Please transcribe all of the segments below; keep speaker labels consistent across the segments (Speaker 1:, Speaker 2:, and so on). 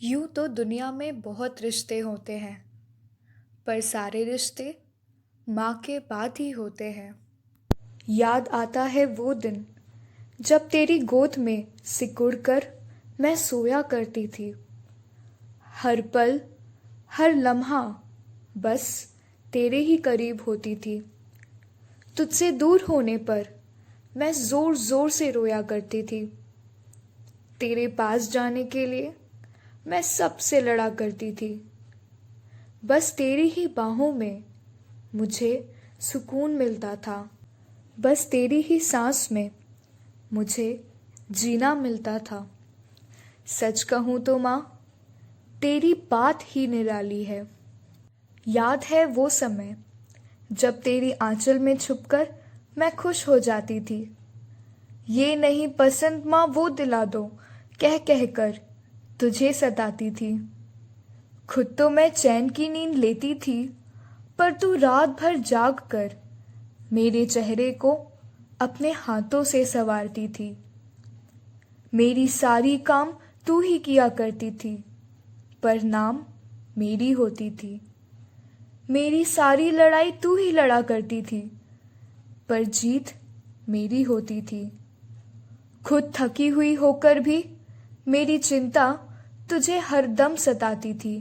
Speaker 1: यूं तो दुनिया में बहुत रिश्ते होते हैं, पर सारे रिश्ते माँ के बाद ही होते हैं। याद आता है वो दिन जब तेरी गोद में सिकुड़ कर मैं सोया करती थी। हर पल, हर लम्हा बस तेरे ही करीब होती थी। तुझसे दूर होने पर मैं जोर जोर से रोया करती थी। तेरे पास जाने के लिए मैं सबसे लड़ा करती थी। बस तेरी ही बाहों में मुझे सुकून मिलता था। बस तेरी ही सांस में मुझे जीना मिलता था। सच कहूँ तो माँ, तेरी बात ही निराली है। याद है वो समय जब तेरी आंचल में छुपकर मैं खुश हो जाती थी। ये नहीं पसंद माँ वो दिला दो कह कह कर तुझे सताती थी। खुद तो मैं चैन की नींद लेती थी, पर तू रात भर जाग कर मेरे चेहरे को अपने हाथों से संवारती थी। मेरी सारी काम तू ही किया करती थी, पर नाम मेरी होती थी। मेरी सारी लड़ाई तू ही लड़ा करती थी, पर जीत मेरी होती थी। खुद थकी हुई होकर भी मेरी चिंता तुझे हरदम सताती थी।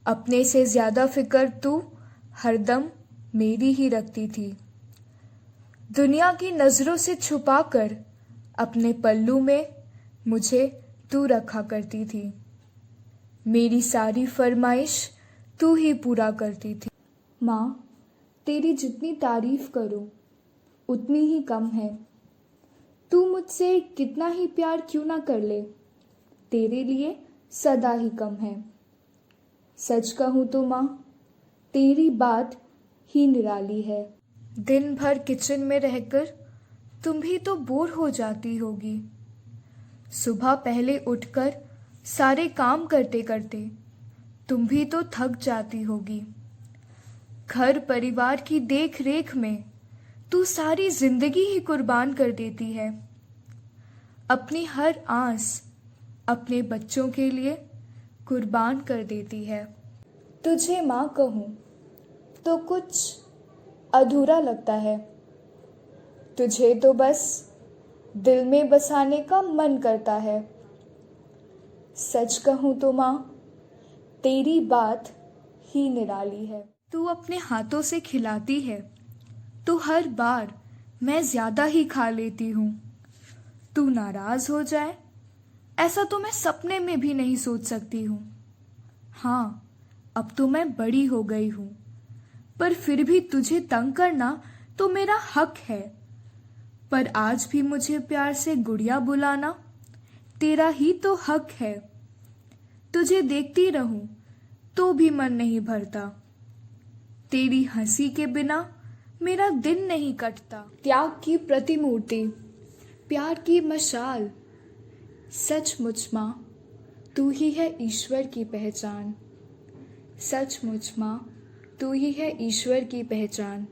Speaker 1: अपने से ज्यादा फिक्र तू हरदम मेरी ही रखती थी। दुनिया की नजरों से छुपाकर अपने पल्लू में मुझे तू रखा करती थी। मेरी सारी फरमाइश तू ही पूरा करती थी। माँ, तेरी जितनी तारीफ करूं उतनी ही कम है। तू मुझसे कितना ही प्यार क्यों ना कर ले, तेरे लिए सदा ही कम है। सच कहूँ तो माँ, तेरी बात ही निराली है। दिन भर किचन में रहकर तुम भी तो बोर हो जाती होगी। सुबह पहले उठकर सारे काम करते करते तुम भी तो थक जाती होगी। घर परिवार की देख रेख में तू सारी जिंदगी ही कुर्बान कर देती है। अपनी हर आस अपने बच्चों के लिए कुर्बान कर देती है। तुझे माँ कहूँ तो कुछ अधूरा लगता है। तुझे तो बस दिल में बसाने का मन करता है। सच कहूँ तो माँ, तेरी बात ही निराली है। तू अपने हाथों से खिलाती है तो हर बार मैं ज्यादा ही खा लेती हूँ। तू नाराज हो जाए ऐसा तो मैं सपने में भी नहीं सोच सकती हूँ। हाँ, अब तो मैं बड़ी हो गई हूँ, पर फिर भी तुझे तंग करना तो मेरा हक है। पर आज भी मुझे प्यार से गुड़िया बुलाना तेरा ही तो हक है। तुझे देखती रहूं तो भी मन नहीं भरता। तेरी हंसी के बिना मेरा दिन नहीं कटता। त्याग की प्रतिमूर्ति, प्यार की मशाल, सचमुच माँ तू ही है ईश्वर की पहचान। सचमुच माँ तू ही है ईश्वर की पहचान।